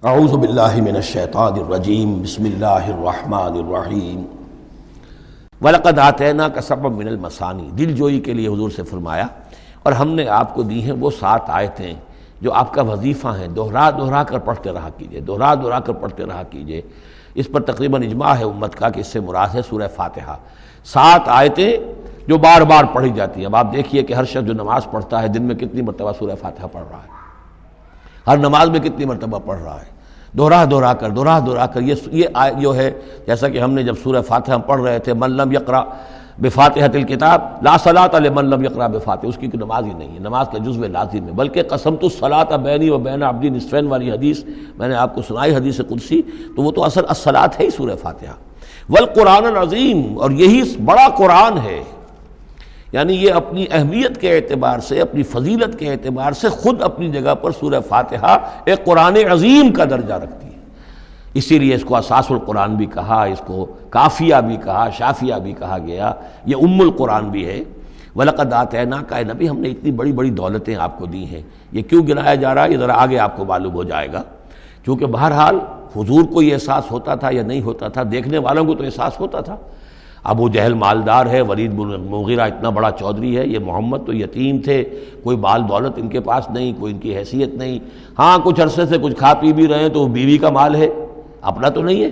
اعوذ باللہ من الشیطان الرجیم بسم اللہ الرحمن الرحیم وَلَقَدْ آتَيْنَاكَ سَبْعًا مِنَ الْمَثَانِي دل جوئی کے لیے حضور سے فرمایا اور ہم نے آپ کو دی ہیں وہ 7 آیتیں جو آپ کا وظیفہ ہیں، دوہرا دوہرا کر پڑھتے رہا کیجئے، دوہرا دوہرا کر پڑھتے رہا کیجئے۔ اس پر تقریباً اجماع ہے امت کا کہ اس سے مراد ہے سورہ فاتحہ۔ 7 آیتیں جو بار بار پڑھی جاتی ہیں۔ اب آپ دیکھیے کہ ہر شخص جو نماز پڑھتا ہے دن میں کتنی مرتبہ سورہ فاتحہ پڑھ رہا ہے، ہر نماز میں کتنی مرتبہ پڑھ رہا ہے، دوہرا دوہرا کر یہ آیت جو ہے، جیسا کہ ہم نے جب سورہ فاتحہ پڑھ رہے تھے، من لم یقرأ بفاتحۃ الکتاب لا صلاۃ لمن لم یقرأ بفاتحہ، اس کی کوئی نماز ہی نہیں ہے، نماز کا جزو لازم ہے۔ بلکہ قسمت الصلاۃ بینی و بین عبدی نصفین والی حدیث میں نے آپ کو سنائی، حدیث قدسی، تو وہ تو اصل الصلاۃ ہے ہی سورہ فاتحہ۔ والقرآن العظیم، اور یہی بڑا قرآن ہے، یعنی یہ اپنی اہمیت کے اعتبار سے، اپنی فضیلت کے اعتبار سے خود اپنی جگہ پر سورہ فاتحہ ایک قرآن عظیم کا درجہ رکھتی ہے۔ اسی لیے اس کو اساس القرآن بھی کہا، اس کو کافیہ بھی کہا، شافیہ بھی کہا گیا، یہ ام القرآن بھی ہے۔ وَلَقَدْ آتَيْنَاكَ، اے نبی ہم نے اتنی بڑی بڑی دولتیں آپ کو دی ہیں۔ یہ کیوں گنایا جا رہا ہے یہ ذرا آگے آپ کو معلوم ہو جائے گا، کیونکہ بہرحال حضور کو یہ احساس ہوتا تھا یا نہیں ہوتا تھا، دیکھنے والوں کو تو احساس ہوتا تھا۔ ابو جہل مالدار ہے، ولید بن مغیرہ اتنا بڑا چودھری ہے، یہ محمد تو یتیم تھے، کوئی مال دولت ان کے پاس نہیں، کوئی ان کی حیثیت نہیں، ہاں کچھ عرصے سے کچھ کھا پی بھی رہے ہیں تو وہ بیوی کا مال ہے، اپنا تو نہیں ہے۔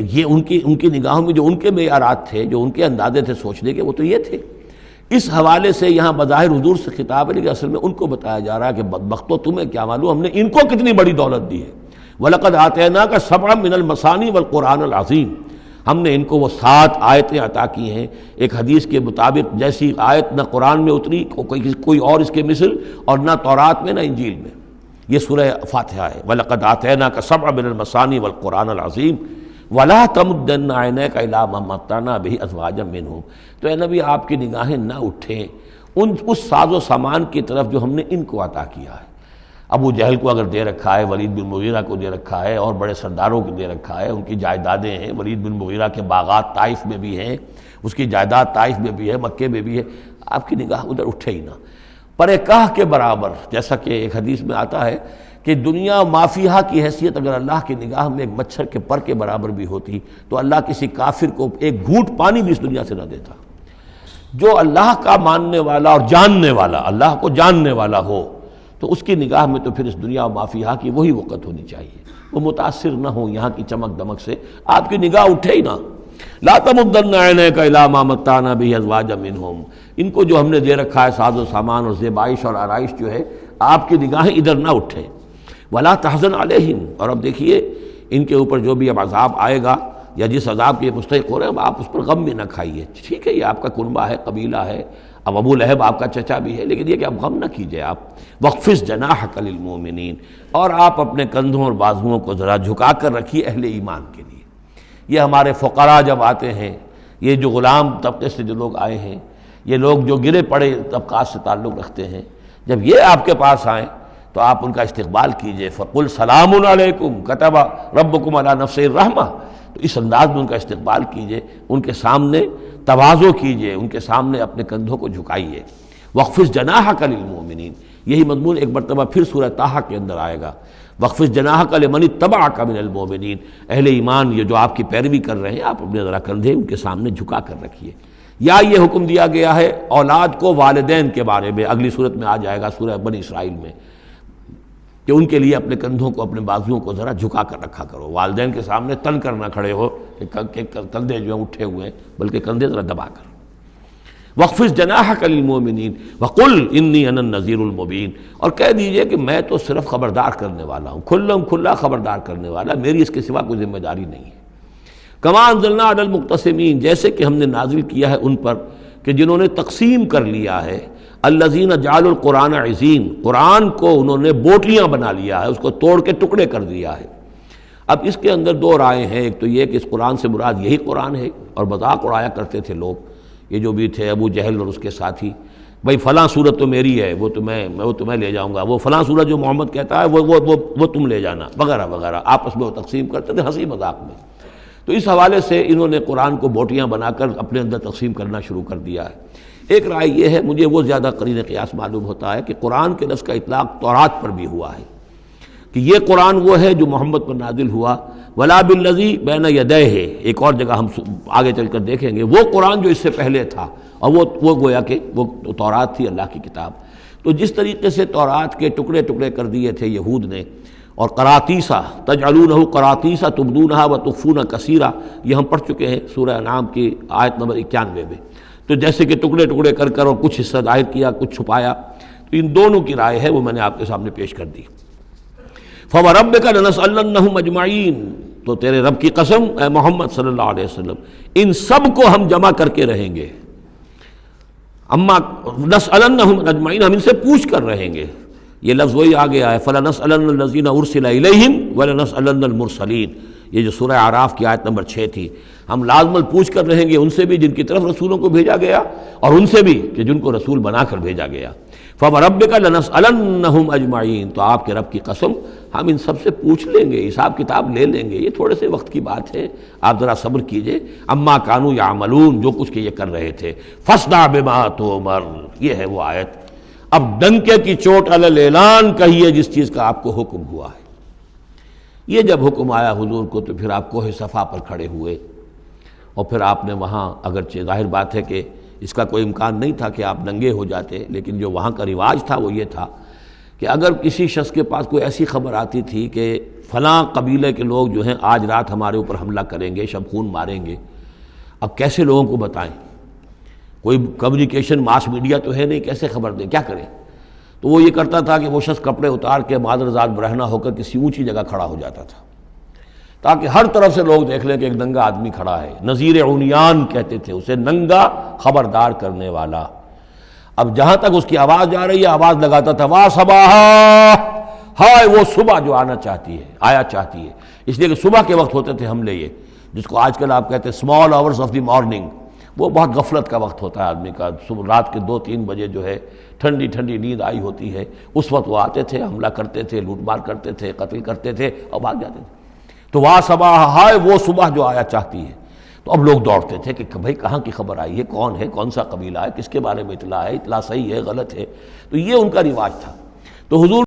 یہ ان کی نگاہوں میں جو ان کے معیارات تھے، جو ان کے اندازے تھے سوچنے کے، وہ تو یہ تھے۔ اس حوالے سے یہاں بظاہر حضور سے خطاب ہے، لیکن اصل میں ان کو بتایا جا رہا ہے کہ بدبختو تمہیں کیا معلوم ہم نے ان کو کتنی بڑی دولت دی ہے۔ وَلَقَدْ آتَيْنَاكَ سَبْعًا مِنَ الْمَثَانِي وَالْقُرْآنِ الْعَظِيمِ، ہم نے ان کو وہ 7 آیتیں عطا کی ہیں۔ ایک حدیث کے مطابق جیسی آیت نہ قرآن میں اتری کوئی اور اس کے مثل، اور نہ تورات میں نہ انجیل میں، یہ سورہ فاتحہ ہے۔ وَلَقَدْ آتَيْنَاكَ سَبْعًا مِنَ الْمَثَانِي وَالْقُرْآنِ الْعَظِيمِ وَلَا تَمُدَّنَّ عَيْنَيْكَ إِلَىٰ مَا مَتَّعْنَا بِهِ أَزْوَاجًا مِّنْهُمْ، تو اے نبی آپ کی نگاہیں نہ اٹھیں اس ساز و سامان کی طرف جو ہم نے ان کو عطا کیا ہے۔ ابو جہل کو اگر دے رکھا ہے، ولید بن مغیرہ کو دے رکھا ہے، اور بڑے سرداروں کو دے رکھا ہے، ان کی جائیدادیں ہیں، ولید بن مغیرہ کے باغات طائف میں بھی ہیں، اس کی جائیداد طائف میں بھی ہے، مکے میں بھی ہے، آپ کی نگاہ ادھر اٹھے ہی نہ۔ پر کاہ کے برابر، جیسا کہ ایک حدیث میں آتا ہے کہ دنیا مافیہا کی حیثیت اگر اللہ کی نگاہ میں ایک مچھر کے پر کے برابر بھی ہوتی تو اللہ کسی کافر کو ایک گھونٹ پانی بھی اس دنیا سے نہ دیتا۔ جو اللہ کا ماننے والا اور جاننے والا، اللہ کو جاننے والا ہو، تو اس کی نگاہ میں تو پھر اس دنیا و مافیہا کی وہی وقت ہونی چاہیے، وہ متاثر نہ ہو یہاں کی چمک دمک سے، آپ کی نگاہ اٹھے ہی نہ۔ لا تمدن عینیک الی ما متعنا بہ ازواجا منہم، ان کو جو ہم نے دے رکھا ہے ساز و سامان اور زیبائش اور آرائش جو ہے، آپ کی نگاہیں ادھر نہ اٹھیں۔ ولا تحزن علیہم، اور اب دیکھیے ان کے اوپر جو بھی اب عذاب آئے گا یا جس عذاب کے مستحق ہو رہے ہیں، آپ اس پر غم بھی نہ کھائیے۔ ٹھیک ہے یہ آپ کا کنبہ ہے، قبیلہ ہے، اب ابو لہب آپ کا چچا بھی ہے، لیکن یہ کہ اب غم نہ کیجئے آپ۔ وَاخْفِضْ جَنَاحَكَ لِلْمُؤْمِنِينَ، اور آپ اپنے کندھوں اور بازوؤں کو ذرا جھکا کر رکھیے اہل ایمان کے لیے۔ یہ ہمارے فقراء جب آتے ہیں، یہ جو غلام طبقے سے جو لوگ آئے ہیں، یہ لوگ جو گرے پڑے طبقات سے تعلق رکھتے ہیں، جب یہ آپ کے پاس آئیں تو آپ ان کا استقبال کیجئے۔ فَقُلْ سَلَامٌ عَلَيْكُمْ كَتَبَ رَبُّكُمْ عَلَىٰ نَفْسِهِ الرَّحْمَةَ، تو اس انداز میں ان کا استقبال کیجئے، ان کے سامنے تواضع کیجئے، ان کے سامنے اپنے کندھوں کو جھکائیے۔ وَاخْفِضْ جَنَاحَكَ لِلْمُؤْمِنِينَ، یہی مضمون ایک مرتبہ پھر سورہ طٰہٰ کے اندر آئے گا۔ وَاخْفِضْ جَنَاحَكَ لِمَنِ اتَّبَعَكَ مِنَ الْمُؤْمِنِينَ، اہل ایمان یہ جو آپ کی پیروی کر رہے ہیں، آپ اپنے ذرا کندھے ان کے سامنے جھکا کر رکھیے۔ یا یہ حکم دیا گیا ہے اولاد کو والدین کے بارے میں، اگلی صورت میں آ جائے گا سورہ بنی اسرائیل میں، کہ ان کے لیے اپنے کندھوں کو، اپنے بازوؤں کو ذرا جھکا کر رکھا کرو، والدین کے سامنے تن کر نہ کھڑے ہو کہ کندھے جو ہیں اٹھے ہوئے ہیں، بلکہ کندھے ذرا دبا کر۔ وَاخْفِضْ جَنَاحَكَ لِلْمُؤْمِنِينَ وَقُلْ إِنِّي أَنَا النَّذِيرُ الْمُبِينُ، اور کہہ دیجئے کہ میں تو صرف خبردار کرنے والا ہوں، کھلم کھلا خبردار کرنے والا، میری اس کے سوا کوئی ذمہ داری نہیں ہے۔ كَمَا أَنزَلْنَا عَلَى الْمُقْتَسِمِينَ، جیسے کہ ہم نے نازل کیا ہے ان پر کہ جنہوں نے تقسیم کر لیا ہے، الذین جعلوا القرآن عظیم، قرآن کو انہوں نے بوٹیاں بنا لیا ہے، اس کو توڑ کے ٹکڑے کر دیا ہے۔ اب اس کے اندر 2 رائے ہیں، ایک تو یہ کہ اس قرآن سے مراد یہی قرآن ہے، اور مذاق اڑایا کرتے تھے لوگ، یہ جو بھی تھے ابو جہل اور اس کے ساتھی، بھائی فلاں صورت تو میری ہے، وہ تمہیں لے جاؤں گا، وہ فلاں صورت جو محمد کہتا ہے وہ تم لے جانا، وغیرہ وغیرہ، آپس میں وہ تقسیم کرتے تھے ہنسی مذاق میں۔ تو اس حوالے سے انہوں نے قرآن کو بوٹیاں بنا کر اپنے اندر تقسیم کرنا شروع کر دیا ہے۔ ایک رائے یہ ہے، مجھے وہ زیادہ قرین قیاس معلوم ہوتا ہے کہ قرآن کے لفظ کا اطلاق تورات پر بھی ہوا ہے۔ کہ یہ قرآن وہ ہے جو محمد پر نازل ہوا، ولا بالذی بین یدیہ، ایک اور جگہ ہم آگے چل کر دیکھیں گے، وہ قرآن جو اس سے پہلے تھا، اور وہ گویا کہ وہ تورات تھی، اللہ کی کتاب۔ تو جس طریقے سے تورات کے ٹکڑے ٹکڑے کر دیے تھے یہود نے، اور قراطیسا تجعلونہ قراطیسا تبدونہا وتخفون کثیرا، یہ ہم پڑھ چکے ہیں سورہ انعام کی آیت نمبر 91 میں۔ تو جیسے کہ ٹکڑے ٹکڑے کر کر اور کچھ حصہ ظاہر کیا، کچھ چھپایا، تو ان دونوں کی رائے ہے وہ میں نے آپ کے سامنے پیش کر دی۔ فَوَرَبِّكَ لَنَسْأَلَنَّهُمْ أَجْمَعِينَ، تو تیرے رب کی قسم اے محمد صلی اللہ علیہ وسلم، ان سب کو ہم جمع کر کے رہیں گے۔ اما نسألنہم اجمعین، ہم ان سے پوچھ کر رہیں گے، یہ لفظ وہی آ گیا ہے فَلَنَسْأَلَنَّ الَّذِينَ أُرْسِلَ إِلَيْهِمْ وَلَنَسْأَلَنَّ الْمُرْسَلِينَ، یہ جو سورہ اعراف کی آیت نمبر 6 تھی، ہم لازماً پوچھ کر رہیں گے ان سے بھی جن کی طرف رسولوں کو بھیجا گیا، اور ان سے بھی کہ جن کو رسول بنا کر بھیجا گیا۔ فَوَرَبِّكَ لَنَسْأَلَنَّهُمْ أَجْمَعِينَ، تو آپ کے رب کی قسم ہم ان سب سے پوچھ لیں گے، حساب کتاب لے لیں گے، یہ تھوڑے سے وقت کی بات ہے، آپ ذرا صبر کیجئے۔ اما کانوا یعملون، جو کچھ کہ یہ کر رہے تھے، فاصدع بما تؤمر، یہ ہے وہ آیت۔ اب ڈنکے کی چوٹ علی الاعلان کہیے جس چیز کا آپ کو حکم ہوا ہے۔ یہ جب حکم آیا حضور کو تو پھر آپ کوہ صفا پر کھڑے ہوئے، اور پھر آپ نے وہاں، اگرچہ ظاہر بات ہے کہ اس کا کوئی امکان نہیں تھا کہ آپ ننگے ہو جاتے، لیکن جو وہاں کا رواج تھا وہ یہ تھا کہ اگر کسی شخص کے پاس کوئی ایسی خبر آتی تھی کہ فلاں قبیلے کے لوگ جو ہیں آج رات ہمارے اوپر حملہ کریں گے، شب خون ماریں گے، اب کیسے لوگوں کو بتائیں؟ کوئی کمیونیکیشن ماس میڈیا تو ہے نہیں، کیسے خبر دیں، کیا کریں؟ تو وہ یہ کرتا تھا کہ وہ شخص کپڑے اتار کے معذرزاد برہنہ ہو کر کسی اونچی جگہ کھڑا ہو جاتا تھا، تاکہ ہر طرف سے لوگ دیکھ لیں کہ ایک ننگا آدمی کھڑا ہے۔ نذیر عمیان کہتے تھے اسے، ننگا خبردار کرنے والا۔ اب جہاں تک اس کی آواز جا رہی ہے، آواز لگاتا تھا وا صباحا، ہائے وہ صبح جو آنا چاہتی ہے، آیا چاہتی ہے، اس لیے کہ صبح کے وقت ہوتے تھے حملے، یہ جس کو آج کل آپ کہتے ہیں small hours of the morning, وہ بہت غفلت کا وقت ہوتا ہے آدمی کا، صبح رات کے 2-3 بجے جو ہے ٹھنڈی ٹھنڈی نیند آئی ہوتی ہے، اس وقت وہ آتے تھے، حملہ کرتے تھے، لوٹ مار کرتے تھے، قتل کرتے تھے اور بھاگ جاتے تھے۔ تو وا صباح، ہائے وہ صبح جو آیا چاہتی ہے۔ تو اب لوگ دوڑتے تھے کہ بھائی کہاں کی خبر آئی ہے، کون ہے، کون سا قبیلہ ہے، کس کے بارے میں اطلاع ہے، اطلاع صحیح ہے غلط ہے، تو یہ ان کا رواج تھا۔ تو حضور